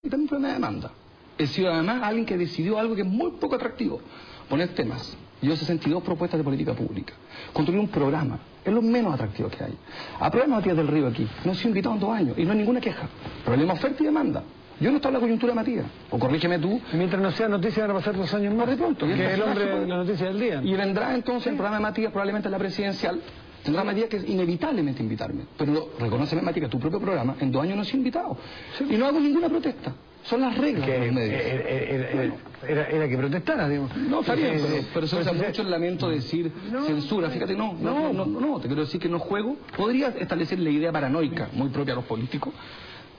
y también un problema de demanda. He sido además alguien que decidió algo que es muy poco atractivo, poner temas. Yo 62 propuestas de política pública. Construir un programa. Es lo menos atractivo que hay. Aprueba Matías del Río aquí. No he sido invitado en 2 años y no hay ninguna queja. Problema oferta y demanda. Yo no estaba en la coyuntura de Matías. O corrígeme tú. Y mientras no sea noticia van a pasar 2 años más de pronto. Que es el hombre de la noticia del día. Y vendrá entonces el programa de Matías, probablemente en la presidencial. Tendrá Matías que inevitablemente invitarme. Pero reconóceme, Matías, que tu propio programa en 2 años no he sido invitado. Sí. Y no hago ninguna protesta. Son las reglas de los medios. Era que protestara, digamos. No, está bien, pero se usa mucho el lamento de decir censura. Fíjate, no, te quiero decir que no juego. Podría establecer la idea paranoica, muy propia a los políticos,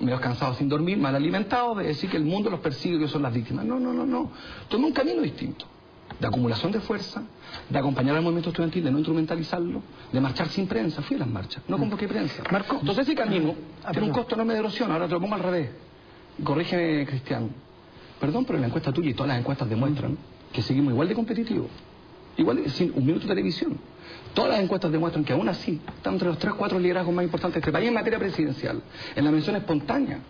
medio cansados sin dormir, mal alimentados, de decir que el mundo los persigue y que son las víctimas. No. Toma un camino distinto. De acumulación de fuerza, de acompañar al movimiento estudiantil, de no instrumentalizarlo, de marchar sin prensa. Fui a las marchas, no convoqué prensa. Marco. Entonces ese camino tiene un costo enorme de erosión. Ahora te lo pongo al revés. Corrígeme, Cristiano. Perdón, pero la encuesta tuya y todas las encuestas demuestran que seguimos igual de competitivos. Igual, sin un minuto de televisión. Todas las encuestas demuestran que aún así estamos entre los 3 o 4 liderazgos más importantes de este país en materia presidencial. En la mención espontánea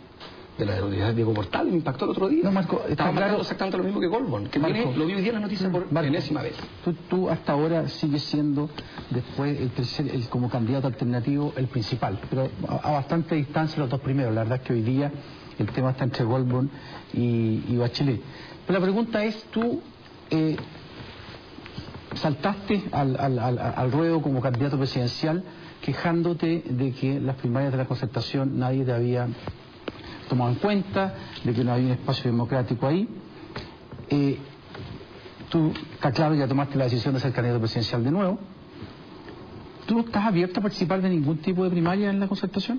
de la de Diego Portales, me impactó el otro día. No, Marco, estaba marcando exactamente lo mismo que Goldborn, que Marco, lo vi hoy día en la noticia por enésima vez. Tú hasta ahora sigues siendo, después, como candidato alternativo, el principal, pero a bastante distancia los 2 primeros. La verdad es que hoy día el tema está entre Goldborn y Bachelet. Pero la pregunta es, tú saltaste al ruedo como candidato presidencial quejándote de que las primarias de la Concertación nadie te había tomado en cuenta, de que no había un espacio democrático ahí. Tú, está claro, ya tomaste la decisión de ser candidato presidencial de nuevo. ¿Tú no estás abierto a participar de ningún tipo de primaria en la Concertación?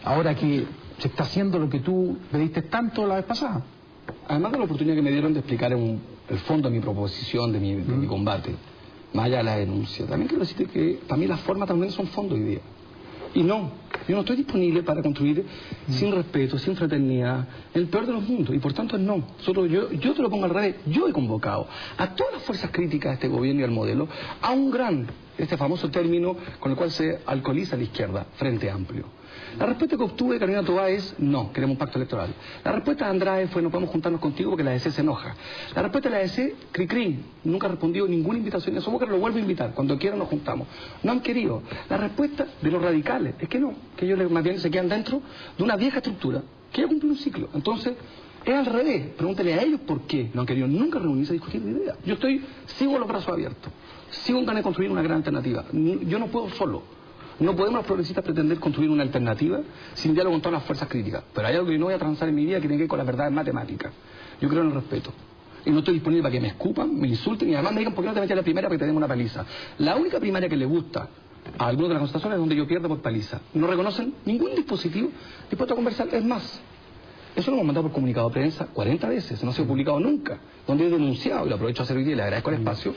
Ahora que se está haciendo lo que tú pediste tanto la vez pasada. Además de la oportunidad que me dieron de explicar el fondo de mi proposición, de mi combate, más allá de la denuncia, también quiero decirte que para mí las formas también son fondo hoy día. Y no, yo no estoy disponible para construir sin respeto, sin fraternidad, el peor de los mundos, y por tanto es no. Yo te lo pongo al revés. Yo he convocado a todas las fuerzas críticas de este gobierno y al modelo a un gran, este famoso término con el cual se alcoholiza la izquierda, Frente Amplio. La respuesta que obtuve de Carolina Toá es no, queremos un pacto electoral. La respuesta de Andrade fue no podemos juntarnos contigo porque la DC se enoja. La respuesta de la DC, cri, nunca respondió ninguna invitación. Eso que lo vuelvo a invitar, cuando quieran nos juntamos. No han querido. La respuesta de los radicales es que no, que ellos más bien se quedan dentro de una vieja estructura que ya cumple un ciclo. Entonces, es al revés. Pregúntele a ellos por qué no han querido nunca reunirse a discutir ideas. Yo sigo los brazos abiertos. Sigo en ganas de construir una gran alternativa. Yo no puedo solo. No podemos los progresistas pretender construir una alternativa sin diálogo con todas las fuerzas críticas. Pero hay algo que no voy a transar en mi vida que tiene que ver con las verdades matemáticas. Yo creo en el respeto. Y no estoy disponible para que me escupan, me insulten y además me digan por qué no te metes a la primaria para que te den una paliza. La única primaria que le gusta a algunos de las constataciones es donde yo pierdo por paliza. No reconocen ningún dispositivo dispuesto a conversar. Es más, eso lo hemos mandado por comunicado de prensa 40 veces, no se ha publicado nunca. Donde he denunciado, y lo aprovecho a hacer hoy día y le agradezco el espacio,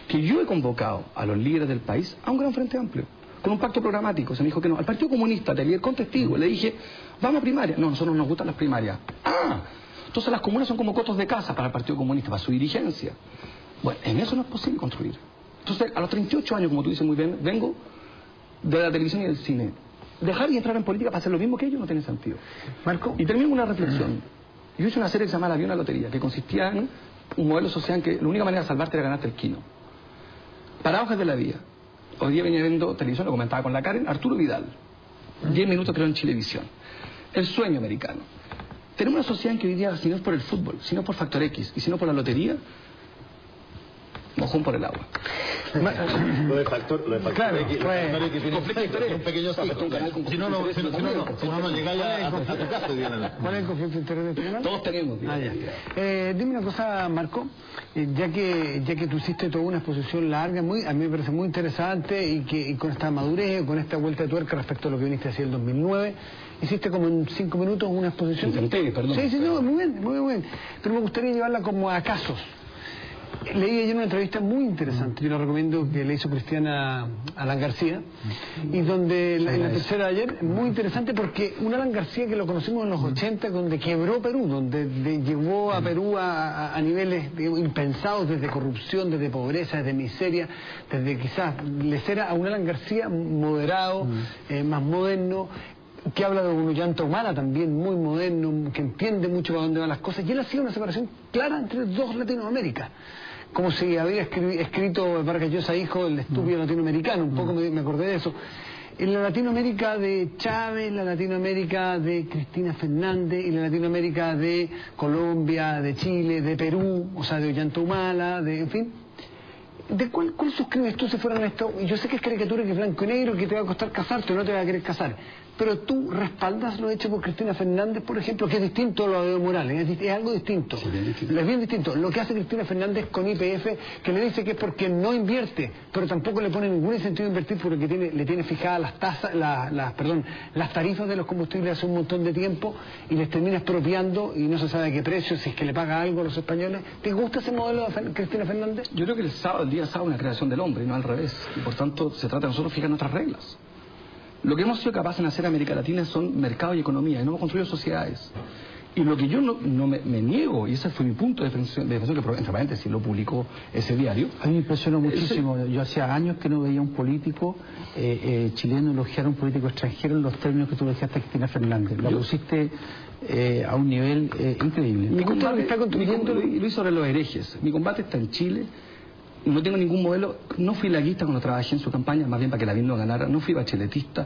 que yo he convocado a los líderes del país a un gran frente amplio. Con un pacto programático, se me dijo que no. Al Partido Comunista, Telier, con testigos, le dije, vamos a primaria. No, nosotros nos gustan las primarias. Entonces las comunas son como cotos de casa para el Partido Comunista, para su dirigencia. Bueno, en eso no es posible construir. Entonces, a los 38 años, como tú dices muy bien, vengo de la televisión y del cine. Dejar y entrar en política para hacer lo mismo que ellos no tiene sentido. Marco. Y termino con una reflexión. Yo hice una serie que se llama La Avión a la Lotería, que consistía en un modelo social en que la única manera de salvarte era ganarte el quino. Paradojas de la vida. Hoy día venía viendo televisión, lo comentaba con la Karen, Arturo Vidal. 10 minutos creo en Chilevisión. El sueño americano. Tenemos una sociedad en que hoy día, si no es por el fútbol, si no es por Factor X y si no por la lotería, mojón por el agua. Lo de Factor X, tiene un pequeño si no, no llegáis a tu casa. ¿Cuál es el conflicto de interés del Todos tenemos. Dime una cosa, Marco, ya que tú hiciste toda una exposición larga, a mí me parece muy interesante y con esta madurez, con esta vuelta de tuerca respecto a lo que viniste a hacer el 2009, hiciste como en 5 minutos una exposición. Intenté, perdón. Sí, no, muy bien. Pero me gustaría llevarla como a casos. Leí ayer una entrevista muy interesante, yo la recomiendo, que le hizo Cristiana Alan García, y donde en la tercera de ayer, muy interesante porque un Alan García que lo conocimos en los 80, donde quebró Perú, donde llevó a Perú a niveles impensados, desde corrupción, desde pobreza, desde miseria, desde quizás le era a un Alan García moderado, más moderno, que habla de un Ollanta Humala también muy moderno, que entiende mucho para dónde van las cosas, y él hacía una separación clara entre dos Latinoaméricas, como si había escrito Vargas Llosa hijo, el estúpido latinoamericano, un poco me acordé de eso. En la Latinoamérica de Chávez, la Latinoamérica de Cristina Fernández y la Latinoamérica de Colombia, de Chile, de Perú, o sea, de Ollanta Humala, en fin. ¿De cuál suscribes tú si fueran esto? Yo sé que es caricatura, que es blanco y negro, que te va a costar casarte o no te va a querer casar, pero tú respaldas lo hecho por Cristina Fernández, por ejemplo, que es distinto a lo de Evo Morales, es algo distinto. Sí, bien distinto. Es bien distinto. Lo que hace Cristina Fernández con YPF, que le dice que es porque no invierte, pero tampoco le pone ningún incentivo a invertir porque le tiene fijadas las tasas, las tarifas de los combustibles hace un montón de tiempo y les termina expropiando y no se sabe a qué precio, si es que le paga algo a los españoles. ¿Te gusta ese modelo de Cristina Fernández? Yo creo que el día sábado es una creación del hombre y no al revés, y por tanto se trata de nosotros fijar nuestras reglas. Lo que hemos sido capaces de hacer en América Latina son mercado y economía, y no hemos construido sociedades. Y lo que yo no me niego, y ese fue mi punto de defensa, que entre paréntesis lo publicó ese diario. A mí me impresionó muchísimo. Yo hacía años que no veía un político chileno elogiar a un político extranjero en los términos que tú elogiaste a Cristina Fernández. La pusiste a un nivel increíble. Mi combate está construyendo, lo hizo sobre los herejes. Mi combate está en Chile. No tengo ningún modelo, no fui laguista cuando trabajé en su campaña, más bien para que la no ganara, no fui bacheletista,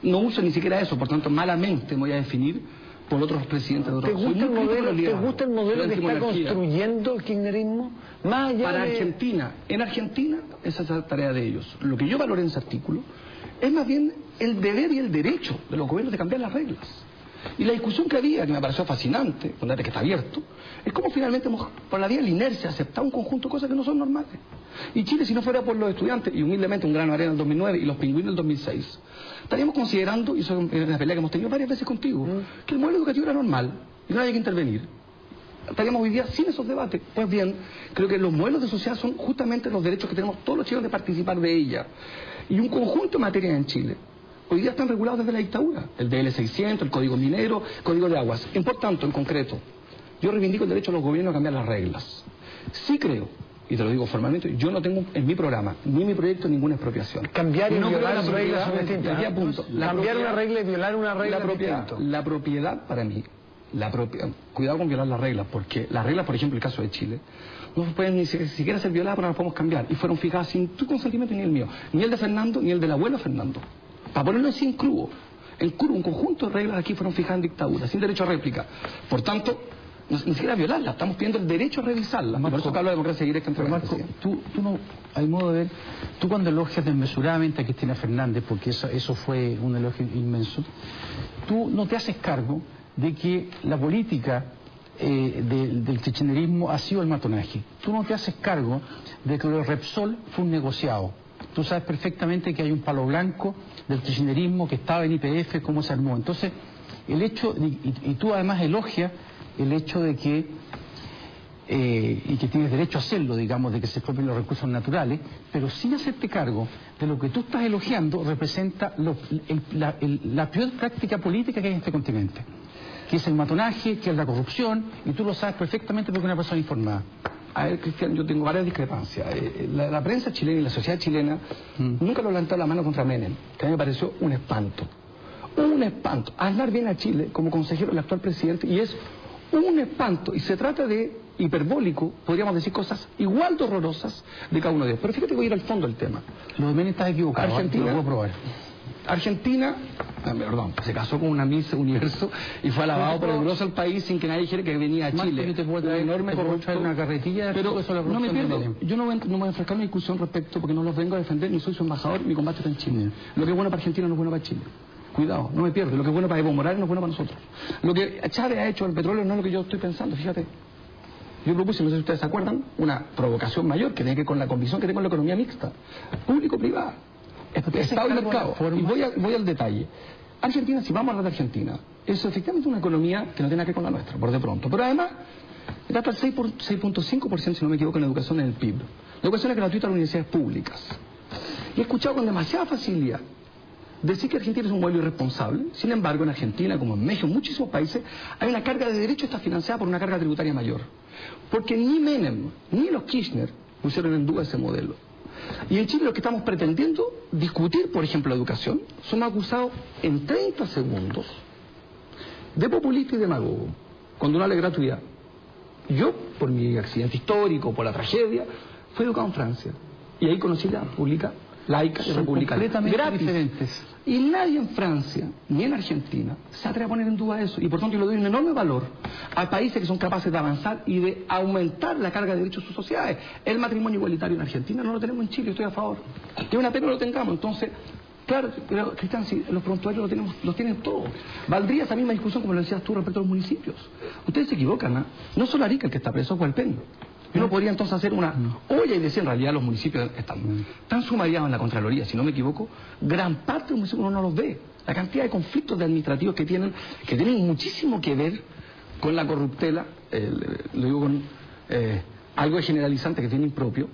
no uso ni siquiera eso, por tanto malamente me voy a definir por otros presidentes de otros países. ¿Te gusta el modelo que está construyendo el kirchnerismo? Más allá para Argentina, en Argentina esa es la tarea de ellos. Lo que yo valoré en ese artículo es más bien el deber y el derecho de los gobiernos de cambiar las reglas. Y la discusión que había, que me pareció fascinante, que está abierto, es cómo finalmente hemos, por la vía de la inercia, aceptado un conjunto de cosas que no son normales. Y Chile, si no fuera por los estudiantes, y humildemente un grano de arena en el 2009 y los pingüinos del 2006, estaríamos considerando, y eso es una pelea que hemos tenido varias veces contigo, que el modelo educativo era normal y no había que intervenir. Estaríamos hoy día sin esos debates. Pues bien, creo que los modelos de sociedad son justamente los derechos que tenemos todos los chilenos de participar de ella. Y un conjunto de materias en Chile hoy día están regulados desde la dictadura, el DL600, el Código Minero, Código de Aguas. Y por tanto, en concreto, yo reivindico el derecho de los gobiernos a cambiar las reglas. Sí creo, y te lo digo formalmente, yo no tengo en mi programa, ni en mi proyecto, ninguna expropiación. Cambiar y violar las reglas son distintas. Cambiar una regla y violar una regla la propiedad, para mí, cuidado con violar las reglas, porque las reglas, por ejemplo, el caso de Chile, no pueden ni siquiera ser violadas, pero no las podemos cambiar. Y fueron fijadas sin tu consentimiento ni el mío, ni el de Fernando, ni el del abuelo Fernando. Para ponerlo así en crudo, un conjunto de reglas aquí fueron fijadas en dictadura, sin derecho a réplica. Por tanto, ni siquiera violarlas, estamos pidiendo el derecho a revisarlas. Por eso que hablo de democracia directa entre Marco, tú no, hay modo de ver, tú cuando elogias desmesuradamente a Cristina Fernández, porque eso fue un elogio inmenso, tú no te haces cargo de que la política del kirchnerismo ha sido el matonaje. Tú no te haces cargo de que el Repsol fue un negociado. Tú sabes perfectamente que hay un palo blanco del kirchnerismo que estaba en YPF, cómo se armó. Entonces, el hecho, y tú además elogias el hecho de que, y que tienes derecho a hacerlo, digamos, de que se expropien los recursos naturales, pero sin hacerte cargo de lo que tú estás elogiando representa la peor práctica política que hay en este continente, que es el matonaje, que es la corrupción, y tú lo sabes perfectamente porque eres una persona informada. A ver, Cristian, yo tengo varias discrepancias. La prensa chilena y la sociedad chilena nunca lo levantó la mano contra Menem, que a mí me pareció un espanto. Un espanto. Aznar viene a Chile como consejero del actual presidente y es un espanto. Y se trata de hiperbólico, podríamos decir cosas igual de horrorosas de cada uno de ellos. Pero fíjate que voy a ir al fondo del tema. Lo de Menem estás equivocado. Argentina, lo puedo probar. Argentina, perdón, se casó con una Miss Universo y fue alabado por el grosso del país sin que nadie dijera que venía a Chile. Yo te puedo traer una carretilla, pero no me pierdo. Yo no voy a enfrascar una discusión respecto, porque no los vengo a defender, ni soy su embajador, mi combate está en Chile. Lo que es bueno para Argentina no es bueno para Chile. Cuidado, no me pierdo. Lo que es bueno para Evo Morales no es bueno para nosotros. Lo que Chávez ha hecho el petróleo no es lo que yo estoy pensando, fíjate. Yo propuse, no sé si ustedes se acuerdan, una provocación mayor que tiene que ver con la convicción que tengo en la economía mixta, público-privada. Estado y mercado. Y voy al detalle. Argentina, si vamos a hablar de Argentina, es efectivamente una economía que no tiene nada que ver con la nuestra, por de pronto. Pero además, gasta el 6.5%, si no me equivoco, en educación en el PIB. La educación es gratuita en las universidades públicas. Y he escuchado con demasiada facilidad decir que Argentina es un modelo irresponsable. Sin embargo, en Argentina, como en México, en muchísimos países, hay una carga de derecho que está financiada por una carga tributaria mayor. Porque ni Menem, ni los Kirchner pusieron en duda ese modelo. Y en Chile los que estamos pretendiendo discutir, por ejemplo, la educación, somos acusados en 30 segundos de populista y demagogo, cuando no hay gratuidad. Yo, por mi accidente histórico, por la tragedia, fui educado en Francia. Y ahí conocí la pública laica y republicana. Completamente diferentes. Y nadie en Francia, ni en Argentina, se atreve a poner en duda eso. Y por tanto yo le doy un enorme valor a países que son capaces de avanzar y de aumentar la carga de derechos en sus sociedades. El matrimonio igualitario en Argentina no lo tenemos en Chile, yo estoy a favor. Que una pena no lo tengamos. Entonces, claro, pero Cristian, si los prontuarios los tienen todos. Valdría esa misma discusión, como lo decías tú, respecto a los municipios. Ustedes se equivocan, ¿no? No solo Arica el que está preso, Hualpén. Uno podría entonces hacer una olla y decir, en realidad los municipios están tan sumariados en la Contraloría, si no me equivoco, gran parte de los municipios uno no los ve. La cantidad de conflictos administrativos que tienen muchísimo que ver con la corruptela, lo digo con algo de generalizante que tiene impropio,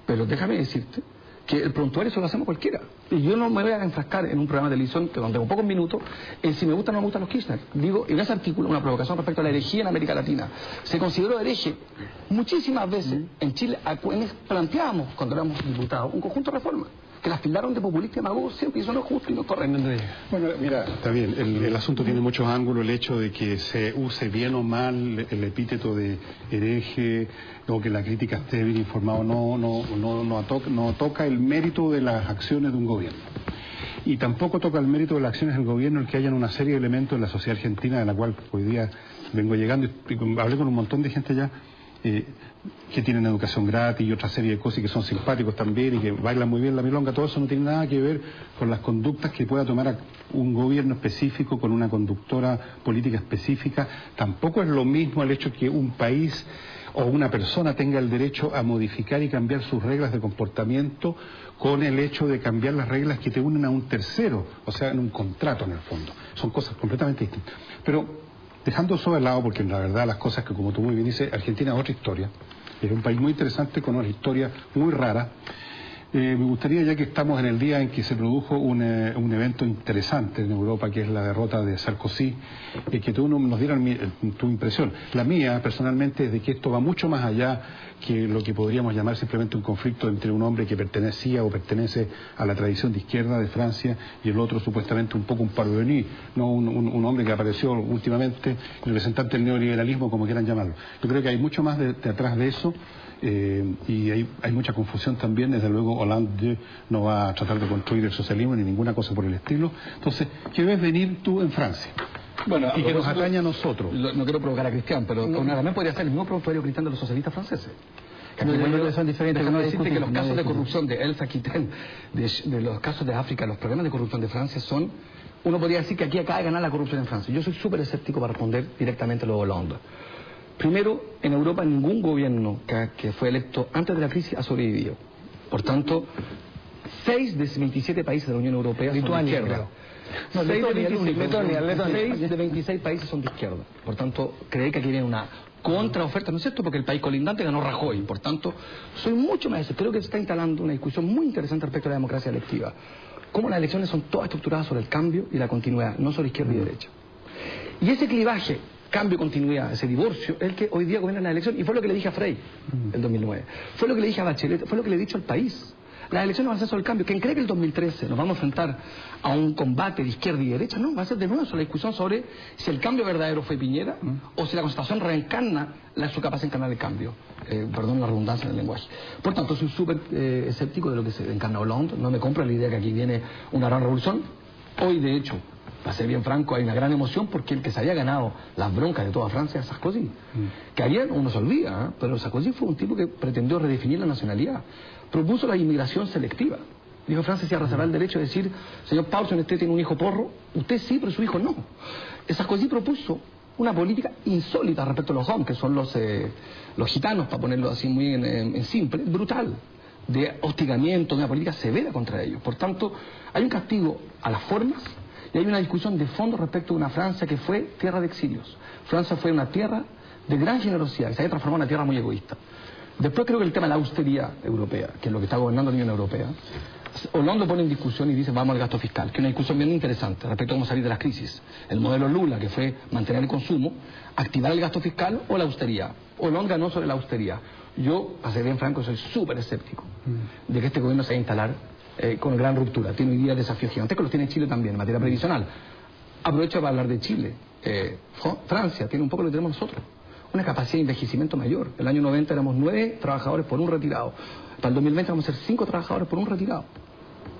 pero déjame decirte que el prontuario eso lo hacemos cualquiera. Y yo no me voy a enfrascar en un programa de televisión que donde tengo pocos minutos en si me gustan o no me gustan los Kirchner. Digo, en ese artículo, una provocación respecto a la herejía en América Latina. Se consideró hereje muchísimas veces en Chile, a quienes planteábamos, cuando éramos diputados, un conjunto de reformas, que las tildaron de populista y demagogo siempre, y eso no es justo y no es correcto. Bueno, mira, está bien, el asunto tiene muchos ángulos, el hecho de que se use bien o mal el epíteto de hereje, o que la crítica esté bien informada, no toca el mérito de las acciones de un gobierno. Y tampoco toca el mérito de las acciones del gobierno el que hayan una serie de elementos en la sociedad argentina, de la cual hoy día vengo llegando, y hablé con un montón de gente ya, que tienen educación gratis y otra serie de cosas y que son simpáticos también y que bailan muy bien la milonga. Todo eso no tiene nada que ver con las conductas que pueda tomar un gobierno específico con una conductora política específica. Tampoco es lo mismo el hecho que un país o una persona tenga el derecho a modificar y cambiar sus reglas de comportamiento con el hecho de cambiar las reglas que te unen a un tercero, o sea, en un contrato en el fondo. Son cosas completamente distintas. Pero dejando eso de lado, porque la verdad las cosas que, como tú muy bien dices, Argentina es otra historia. Es un país muy interesante con una historia muy rara. Me gustaría, ya que estamos en el día en que se produjo un evento interesante en Europa, que es la derrota de Sarkozy, que tú nos dieras tu impresión. La mía, personalmente, es de que esto va mucho más allá que lo que podríamos llamar simplemente un conflicto entre un hombre que pertenecía o pertenece a la tradición de izquierda de Francia y el otro supuestamente un poco un parvenu, no un hombre que apareció últimamente, el representante del neoliberalismo, como quieran llamarlo. Yo creo que hay mucho más detrás de eso. Y hay mucha confusión también. Desde luego Hollande no va a tratar de construir el socialismo ni ninguna cosa por el estilo. Entonces, ¿qué ves venir tú en Francia? Bueno, y que nos atañe a nosotros. No quiero provocar a Cristian, pero también podría ser el mismo prontuario cristiano de los socialistas franceses. Que son diferentes. Déjame decirte que los casos de corrupción de Elsa Quitén, de los casos de África, los problemas de corrupción de Francia son... Uno podría decir que aquí acaba de ganar la corrupción en Francia. Yo soy súper escéptico para responder directamente a lo de Hollande. Primero, en Europa ningún gobierno que fue electo antes de la crisis ha sobrevivido. Por tanto, 6 de 27 países de la Unión Europea son de izquierda. No, 6 de 26 países son de izquierda. Por tanto, cree que aquí viene una contraoferta, ¿no es cierto? Porque el país colindante ganó Rajoy. Por tanto, soy mucho más... Creo que se está instalando una discusión muy interesante respecto a la democracia electiva. Cómo las elecciones son todas estructuradas sobre el cambio y la continuidad, no sobre izquierda y derecha. Y ese clivaje, cambio, continuidad, ese divorcio, es el que hoy día gobierna la elección, y fue lo que le dije a Frey en 2009, fue lo que le dije a Bachelet, fue lo que le he dicho al país. Las elecciones van a ser sobre el cambio. ¿Quién cree que el 2013 nos vamos a enfrentar a un combate de izquierda y derecha? No, va a ser de nuevo sobre la discusión sobre si el cambio verdadero fue Piñera o si la Constitución reencarna su capacidad de encarnar el cambio. Perdón la redundancia del lenguaje. Por tanto, soy súper escéptico de lo que se encarna Hollande. No me compro la idea que aquí viene una gran revolución. Hoy, de hecho, para ser bien franco, hay una gran emoción porque el que se había ganado las broncas de toda Francia es Sarkozy. Que ayer uno se olvida, pero Sarkozy fue un tipo que pretendió redefinir la nacionalidad. Propuso la inmigración selectiva. Dijo, Francia se iba a reservar el derecho de decir, señor Paulson, usted tiene un hijo porro, usted sí, pero su hijo no. Sarkozy propuso una política insólita respecto a los hombres, que son los gitanos, para ponerlo así muy en simple, brutal, de hostigamiento, de una política severa contra ellos. Por tanto, hay un castigo a las formas y hay una discusión de fondo respecto de una Francia que fue tierra de exilios. Francia fue una tierra de gran generosidad, que se había transformado en una tierra muy egoísta. Después creo que el tema de la austeridad europea, que es lo que está gobernando la Unión Europea, Hollande pone en discusión y dice vamos al gasto fiscal, que es una discusión bien interesante respecto a cómo salir de las crisis. El modelo Lula, que fue mantener el consumo, activar el gasto fiscal o la austeridad. Hollande ganó sobre la austeridad. Yo, para ser bien franco, soy súper escéptico de que este gobierno se vaya a instalar con gran ruptura. Tiene hoy día desafíos gigantescos, los tiene Chile también en materia previsional. Aprovecho para hablar de Chile. Francia tiene un poco lo que tenemos nosotros, una capacidad de envejecimiento mayor. En el año 90 éramos 9 trabajadores por un retirado. Para el 2020 vamos a ser 5 trabajadores por un retirado.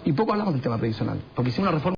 Y poco hablamos del tema previsional, porque hicimos una reforma